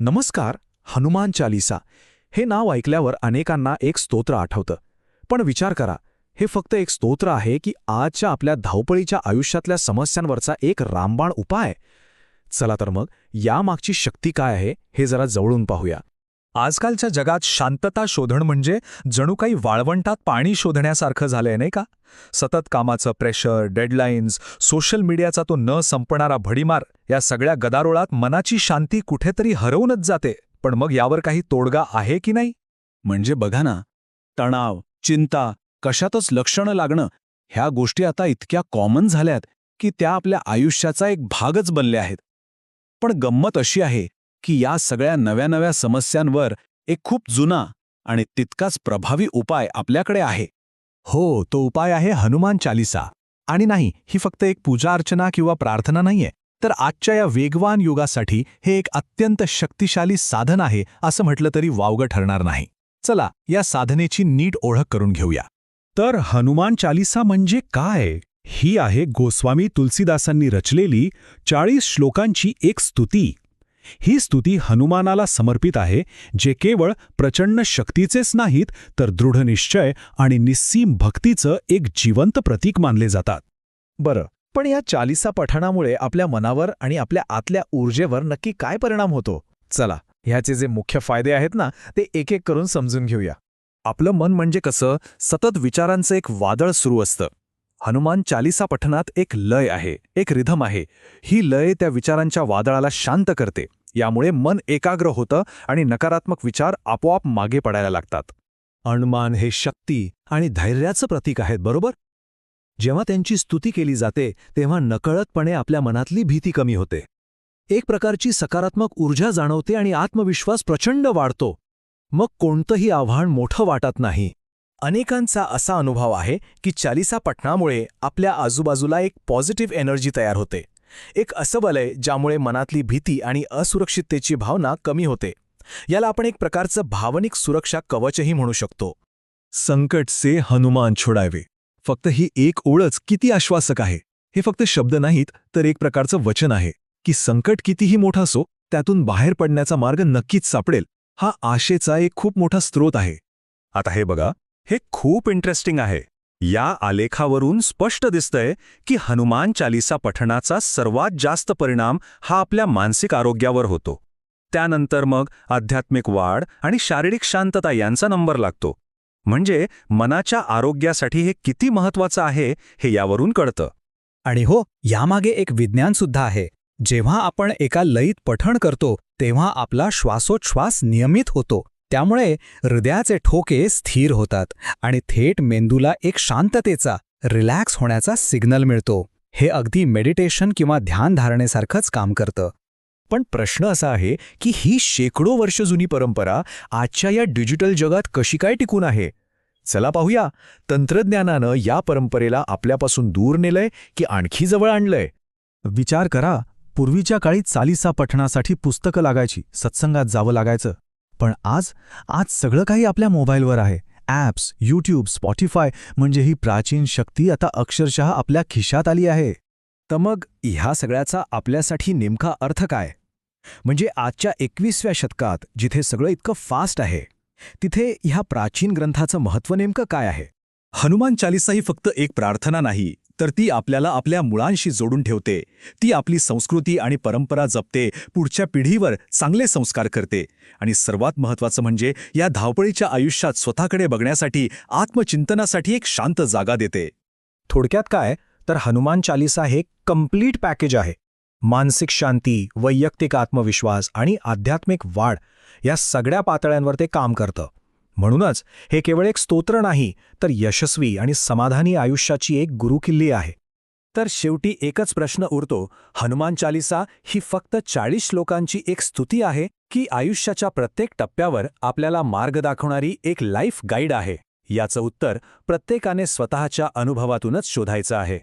नमस्कार. हनुमान चालीसा हे नाव ऐकल्यावर अनेकांना एक स्तोत्र आठवतं. पण विचार करा, हे फक्त एक स्तोत्र आहे की आजच्या आपल्या धावपळीच्या आयुष्यातल्या समस्यांवरचा एक रामबाण उपाय? चला तर मग यामागची शक्ती काय आहे हे जरा जवळून पाहूया. आजकालच्या जगात शांतता शोधणं म्हणजे जणू काही वाळवंटात पाणी शोधण्यासारखं झालंय, नाही का? सतत कामाचं प्रेशर, डेडलाईन्स, सोशल मीडियाचा तो न संपणारा भडीमार, या सगळ्या गदारोळात मनाची शांती कुठेतरी हरवूनच जाते. पण मग यावर काही तोडगा आहे की नाही? म्हणजे बघा ना, तणाव, चिंता, कशातच लक्षणं लागणं, ह्या गोष्टी आता इतक्या कॉमन झाल्यात की त्या आपल्या आयुष्याचा एक भागच बनल्या आहेत. पण गंमत अशी आहे की या सगळ्या नव्या समस्यांवर एक खूप जुना आणि तितकाच प्रभावी उपाय आपल्याकडे आहे. हो, तो उपाय आहे हनुमान चालीसा. आणि नाही, ही फक्त एक पूजा अर्चना किंवा प्रार्थना नाहीये, तर आजच्या या वेगवान युगासाठी हे एक अत्यंत शक्तिशाली साधन आहे असं म्हटलं तरी वावगं ठरणार नाही. चला, या साधनेची नीट ओळख करून घेऊया. तर हनुमान चालीसा म्हणजे काय? ही आहे गोस्वामी तुलसीदासांनी रचलेली 40 श्लोकांची एक स्तुती. ही स्तुती हनुमानाला समर्पित आहे, जे केवळ प्रचंड शक्तीचेच नाहीत तर दृढनिश्चय आणि निस्सीम भक्तीचं एक जिवंत प्रतीक मानले जातात. बरं, पण या चालीसा पठणामुळे आपल्या मनावर आणि आपल्या आतल्या ऊर्जेवर नक्की काय परिणाम होतो? चला, ह्याचे जे मुख्य फायदे आहेत ना, ते एक एक करून समजून घेऊया. आपलं मन म्हणजे कसं, सतत विचारांचं एक वादळ सुरू असतं. हनुमान चालीसा पठणात एक लय आहे, एक रिधम आहे. ही लय त्या विचारांच्या वादळाला शांत करते. यामुळे मन एकाग्र होतं आणि नकारात्मक विचार आपोआप मागे पडायला लागतात. हनुमान हे शक्ती आणि धैर्याचं प्रतीक आहेत, बरोबर? जेव्हा त्यांची स्तुती केली जाते तेव्हा नकळतपणे आपल्या मनातली भीती कमी होते. एक प्रकारची सकारात्मक ऊर्जा जाणवते आणि आत्मविश्वास प्रचंड वाढतो. मग कोणतंही आव्हान मोठं वाटत नाही. अनेकांचा असा अनुभव आहे की चालीसा पठणामुळे आपल्या आजूबाजूला एक पॉझिटिव्ह एनर्जी तयार होते. एक असं वलय ज्यामुळे मनातली भीती आणि असुरक्षिततेची भावना कमी होते. याला आपण एक प्रकारचं भावनिक सुरक्षा कवचही म्हणू शकतो. संकट से हनुमान छुड़ावे. फक्त ही एक ओळच किती आश्वासक आहे. हे फक्त शब्द नाहीत तर एक प्रकारचं वचन आहे की संकट कितीही मोठा असो, त्यातून बाहेर पडण्याचा मार्ग नक्कीच सापडेल. हा आशेचा एक खूप मोठा स्रोत आहे. आता हे बघा, हे खूप इंटरेस्टिंग आहे. या आलेखावरून स्पष्ट दिसतंय की हनुमान चालीसा पठणाचा सर्वात जास्त परिणाम हा आपल्या मानसिक आरोग्यावर होतो. त्यानंतर मग आध्यात्मिक वाढ आणि शारीरिक शांतता यांचा नंबर लागतो. म्हणजे मनाच्या आरोग्यासाठी हे किती महत्वाचं आहे हे यावरून कळतं. आणि हो, यामागे एक विज्ञानसुद्धा आहे. जेव्हा आपण एका लयीत पठण करतो तेव्हा आपला श्वासोच्छ्वास नियमित होतो. त्यामुळे हृदयाचे ठोके स्थिर होतात आणि थेट मेंदूला एक शांततेचा, रिलॅक्स होण्याचा सिग्नल मिळतो. हे अगदी मेडिटेशन किंवा ध्यानधारणेसारखंच काम करतं. पण प्रश्न असा आहे की ही शेकडो वर्ष जुनी परंपरा आजच्या या डिजिटल जगात कशी काय टिकून आहे? चला पाहूया, तंत्रज्ञानानं या परंपरेला आपल्यापासून दूर नेलंय की आणखी जवळ आणलंय? विचार करा, पूर्वीच्या काळी चालीसा पठणासाठी पुस्तकं लागायची, सत्संगात जावं लागायचं. पण आज सगळं काही आपल्या मोबाईलवर आहे. ॲप्स, यूट्यूब, स्पॉटिफाय, म्हणजे ही प्राचीन शक्ती आता अक्षरशः आपल्या खिशात आली आहे. तर मग ह्या सगळ्याचा आपल्यासाठी नेमका अर्थ काय? म्हणजे आजच्या 21व्या शतकात जिथे सगळं इतकं फास्ट आहे, तिथे ह्या प्राचीन ग्रंथाचं महत्त्व नेमकं काय आहे? हनुमान चालीसा ही फक्त एक प्रार्थना नाही, तर ती आपल्याला आपल्या मुळांशी जोडून ठेवते. ती आपली संस्कृती आणि परंपरा जपते, पुढच्या पिढीवर चांगले संस्कार करते आणि सर्वात महत्त्वाचं म्हणजे या धावपळीच्या आयुष्यात स्वतःकडे बघण्यासाठी, आत्मचिंतनासाठी एक शांत जागा देते. थोडक्यात काय, तर हनुमान चालीसा हे कंप्लीट पॅकेज आहे. मानसिक शांती, वैयक्तिक आत्मविश्वास आणि आध्यात्मिक वाढ या सगळ्या पातळ्यांवर ते काम करतं. म्हणूनच हे केवळ एक स्तोत्र नाही, तर यशस्वी आणि समाधानी आयुष्याची एक गुरुकिल्ली आहे. तर शेवटी एकच प्रश्न उरतो, हनुमान चालीसा ही फक्त 40 श्लोकांची एक स्तुती आहे की आयुष्याच्या प्रत्येक टप्प्यावर आपल्याला मार्ग दाखवणारी एक लाईफ गाईड आहे? याचं उत्तर प्रत्येकाने स्वतःच्या अनुभवातूनच शोधायचं आहे.